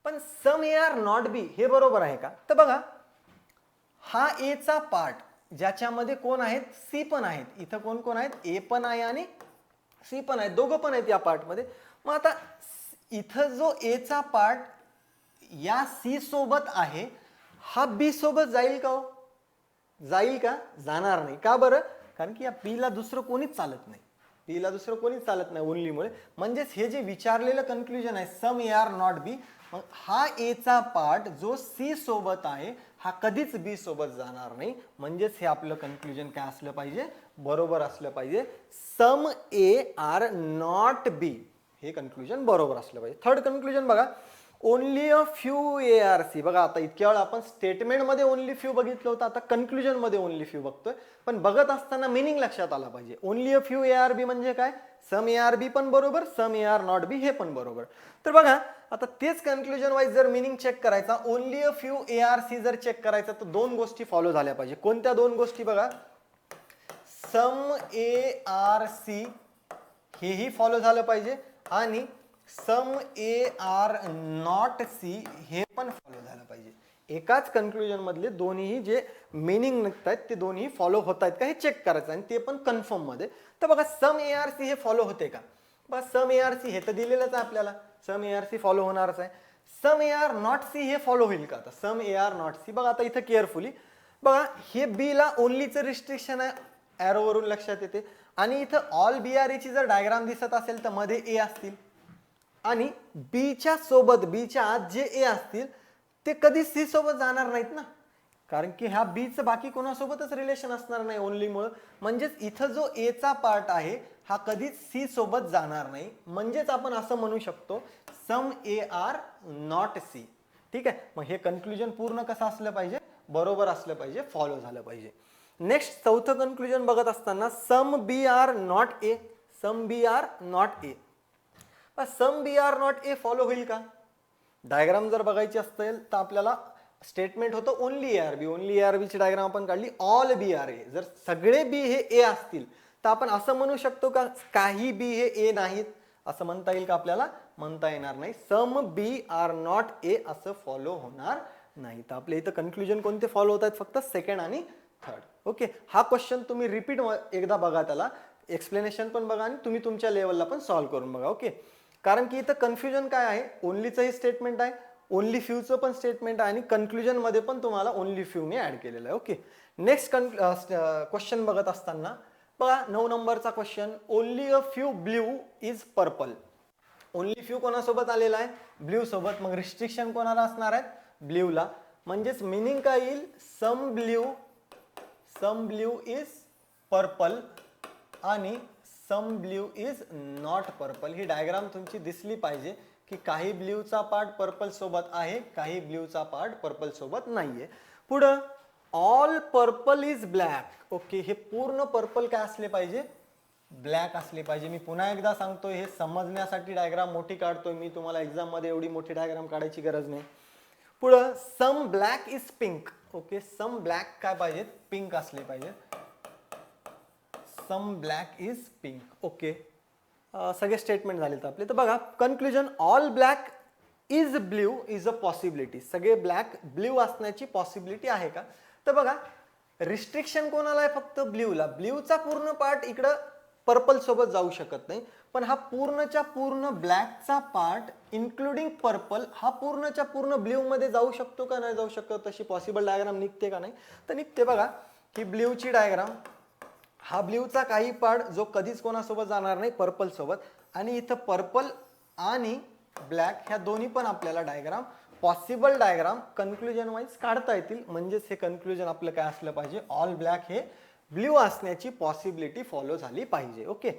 पण सम ए आर नॉट बी हे बरोबर आहे का? तर बघा हा ए चा पार्ट ज्याच्यामध्ये कोण आहेत? सी पण आहेत. इथं कोण कोण आहेत? ए पण आहे आणि सी पण आहे. दोघं पण आहेत या पार्ट मध्ये. मग आता इथं जो ए चा पार्ट या सी सोबत आहे हा बी सोबत जाईल का? जाईल का? जाणार नाही. का बरं? कारण की या बी ला दुसरं कोणीच चालत नाही. बी ला दुसरं कोणीच चालत नाही ओनली मुळे. म्हणजेच हे जे विचारलेलं कन्क्लुजन आहे सम ए आर नॉट बी, मग हा ए चा पार्ट जो सी सोबत आहे हा कधीच बी सोबत जाणार नाही. म्हणजेच हे आपलं कन्क्लुजन काय असलं पाहिजे? बरोबर असलं पाहिजे. सम ए आर नॉट बी हे कन्क्लुजन बरोबर असलं पाहिजे. थर्ड कन्क्लुजन बघा, only a few A are C. बघा आता इतक्या वेळा आपण स्टेटमेंट मध्ये ओनली फ्यू बघितलं होतं, आता कन्क्लुजन मध्ये ओनली फ्यू बघतोय. पण बघत असताना मिनिंग लक्षात आला पाहिजे. Only a few A are B म्हणजे काय? सम ए आर बी पण बरोबर, सम ए आर नॉट बी हे पण बरोबर. तर बघा आता तेच कन्क्लुजन वाईज जर मिनिंग चेक करायचा, only a few A are C जर चेक करायचा तर 2 गोष्टी फॉलो झाल्या पाहिजे. कोणत्या 2 गोष्टी? बघा सम ए आर सी हेही फॉलो झालं पाहिजे आणि सम ए आर नॉट सी हे पण फॉलो झालं पाहिजे. एकाच कन्क्लुजन मधले दोन्ही जे मिनिंग निघतायत ते दोन्ही फॉलो होत आहेत का हे चेक करायचं आणि ते पण कन्फर्म मध्ये. तर बघा सम ए आर सी हे फॉलो होते का? बघा सम ए आर सी हे तर दिलेलंच आहे आपल्याला. सम ए आर सी फॉलो होणारच आहे. सम ए आर नॉट सी हे फॉलो होईल का? आता सम ए आर नॉट सी बघा आता इथं केअरफुली बघा हे बी ला ओनलीचं रिस्ट्रिक्शन आहे, ॲरोवरून लक्षात येते. आणि इथं ऑल बी आर ए ची जर डायग्राम दिसत असेल तर मध्ये ए असतील आणि बीच्या सोबत बीच्या आत जे ए असतील ते कधी सी सोबत जाणार नाहीत ना, कारण की ह्या बीचं बाकी कोणासोबतच रिलेशन असणार नाही ओनली मुळे. म्हणजेच इथं जो ए चा पार्ट आहे हा कधीच सी सोबत जाणार नाही. म्हणजेच आपण असं म्हणू शकतो सम ए आर नॉट सी. ठीक आहे. मग हे कन्क्लुजन पूर्ण कसं असलं पाहिजे? बरोबर असलं पाहिजे, फॉलो झालं पाहिजे. नेक्स्ट चौथं कन्क्लुजन बघत असताना some B are not A. Some B are not A. Some B are not A follow होईल का? डायग्राम जर बघायची असेल तर आपल्याला स्टेटमेंट होतं only A are B. Only A are B ची डायग्राम आपण काढली. All B are A. जर सगळे बी हे ए असतील तर आपण असं म्हणू शकतो का काही बी हे ए नाहीत? असं म्हणता येईल का आपल्याला? म्हणता येणार नाही. सम बी आर नॉट ए असं फॉलो होणार नाही. तर आपल्या इथं कन्क्लुजन कोणते फॉलो होत आहेत? फक्त सेकंड आणि थर्ड. ओके. हा क्वेश्चन तुम्ही रिपीट एकदा बघा, त्याला एक्सप्लेनेशन पण बघा आणि तुम्ही तुमच्या लेवलला पण सॉल्व्ह करून बघा. ओके. कारण की इथं कन्फ्युजन काय आहे, ओनलीचंही स्टेटमेंट आहे, ओनली फ्यूचं पण स्टेटमेंट आहे आणि कन्क्लुजन मध्ये पण तुम्हाला ओनली फ्यू मी ऍड केलेलं आहे. ओके, नेक्स्ट क्वेश्चन बघत असताना बघा 9 नंबरचा question, only a few blue is purple. Only few कोणासोबत आलेला आहे, ब्ल्यू सोबत. मग रिस्ट्रिक्शन कोणाला असणार आहेत, ब्ल्यूला. म्हणजेच मिनिंग काय येईल, सम ब्ल्यू इज पर्पल आणि some blue is not purple. ही डायग्राम तुमची दिसली पाहिजे की काही ब्ल्यूचा पार्ट पर्पल सोबत आहे, काही ब्ल्यूचा पार्ट पर्पल सोबत नाहीये. पुढं all purple is black. Okay, हे पूर्ण पर्पल काय असले पाहिजे, ब्लॅक असले पाहिजे. मी पुन्हा एकदा सांगतोय, हे समजण्यासाठी डायग्राम मोठी काढतोय मी, तुम्हाला एक्झाम मध्ये एवढी मोठी डायग्राम काढायची गरज नाही. पुढं some black is pink. Okay, some black काय पाहिजेत, पिंक असले पाहिजेत. Some black is pink. Okay, सगळे स्टेटमेंट झालेत आपले. तर बघा conclusion, all black is blue is a possibility. सगळे ब्लॅक ब्ल्यू असण्याची पॉसिबिलिटी आहे का. तर बघा रिस्ट्रिक्शन कोणाला आहे, फक्त ब्ल्यूला. ब्ल्यूचा पूर्ण पार्ट इकडं पर्पल सोबत जाऊ शकत नाही, पण हा पूर्णच्या पूर्ण ब्लॅकचा पार्ट इन्क्लुडिंग पर्पल हा पूर्णच्या पूर्ण ब्ल्यू मध्ये जाऊ शकतो का नाही जाऊ शकतो, तशी पॉसिबल डायग्राम निघते का नाही, तर निघते. बघा ही ब्ल्यूची डायग्राम, हा ब्ल्यूचा काही पार्ट जो कधीच कोणासोबत जाणार नाही, पर्पल सोबत. आणि इथं पर्पल आणि ब्लॅक ह्या दोन्ही पण आपल्याला diagram, possible diagram conclusion wise काढता येतील. म्हणजेच हे कन्क्लुजन आपलं काय असलं पाहिजे, ऑल ब्लॅक हे ब्ल्यू असण्याची पॉसिबिलिटी फॉलो झाली पाहिजे. Okay,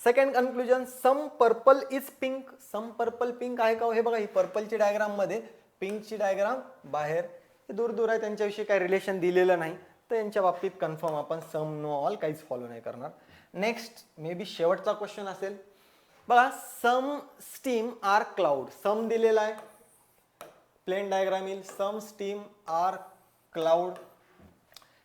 second conclusion, some purple is pink. Some purple pink आहे का, हे बघा ही पर्पलची डायग्राम मध्ये, पिंकची डायग्राम बाहेर, हे दूर दूर आहे, त्यांच्याविषयी काही रिलेशन दिलेलं नाही, तर यांच्या बाबतीत कन्फर्म आपण सम नो ऑल काहीच फॉलो नाही करणार. नेक्स्ट मे बी शेवटचा क्वेश्चन असेल. बघा some steam are cloud. Some दिलेला आहे, प्लेन डायग्राम येईल, some steam are cloud.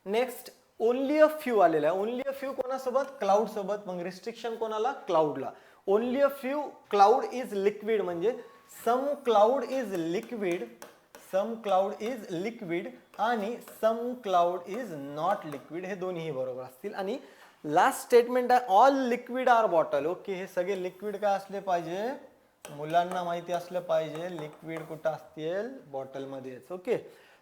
Next only a few आलेला आहे. ओनली अ फ्यू कोणासोबत, क्लाउड सोबत. मग रिस्ट्रिक्शन कोणाला, क्लाउडला. Only a few cloud is liquid, म्हणजे some cloud is liquid, some cloud is liquid आणि some cloud is not liquid, हे दोन्ही बरोबर असतील. आणि लास्ट स्टेटमेंट आहे all liquid are bottle. Okay, हे सगळे लिक्विड काय असले पाहिजे, मुलांना माहिती असलं पाहिजे लिक्विड कुठं असतील, बॉटल मध्येच. ओके,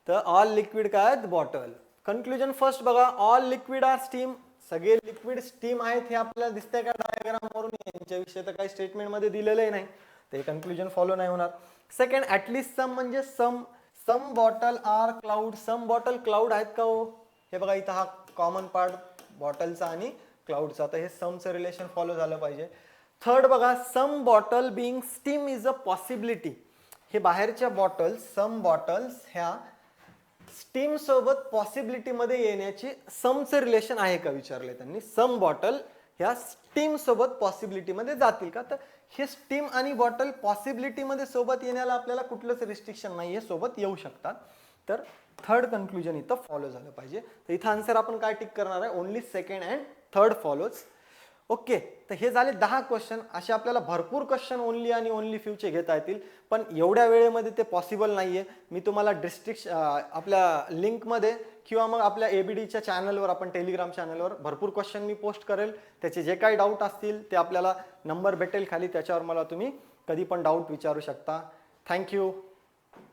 तर ऑल लिक्विड काय आहेत, बॉटल. कन्क्लुजन फर्स्ट बघा, ऑल लिक्विड आर स्टीम. सगळे लिक्विड स्टीम आहेत, हे आपल्याला दिसतंय का डायग्राम वरून, यांच्याविषयी तर काही स्टेटमेंट मध्ये दिलेलं नाही, ते कन्क्लुजन फॉलो नाही होणार. सेकंड ऍटलीस्ट सम, म्हणजे सम बॉटल आर क्लाउड. सम बॉटल क्लाउड आहेत का हो, हे बघा इथं हा कॉमन पार्ट बॉटलचा आणि क्लाउडचा, तर हे समचं रिलेशन फॉलो झालं पाहिजे. थर्ड बघा, some bottle being steam is a possibility. हे बाहेरच्या बॉटल्स, सम बॉटल्स ह्या स्टीम सोबत पॉसिबिलिटी मध्ये येण्याची समचं रिलेशन आहे का विचारले त्यांनी. सम बॉटल ह्या स्टीम सोबत पॉसिबिलिटी मध्ये जातील का, तर हे स्टीम आणि बॉटल पॉसिबिलिटी मध्ये सोबत येण्याला आपल्याला कुठलंच रिस्ट्रिक्शन नाहीये, सोबत येऊ शकतात. तर थर्ड कन्क्लुजन इथं फॉलो झालं पाहिजे. तर इथं आन्सर आपण काय टिक करणार आहे, only second and third follows. Okay, तर हे झाले 10 क्वेश्चन. असे आपल्याला भरपूर क्वेश्चन ओनली आणि ओनली फ्यूचे घेता येतील, पण एवढ्या वेळेमध्ये ते पॉसिबल नाहीये. मी तुम्हाला आपल्या लिंकमध्ये किंवा मग आपल्या ABDच्या चॅनलवर, आपण टेलिग्राम चॅनलवर भरपूर क्वेश्चन मी पोस्ट करेल. त्याचे जे काही डाऊट असतील ते आपल्याला नंबर भेटेल खाली, त्याच्यावर मला तुम्ही कधी पण डाऊट विचारू शकता. थँक्यू.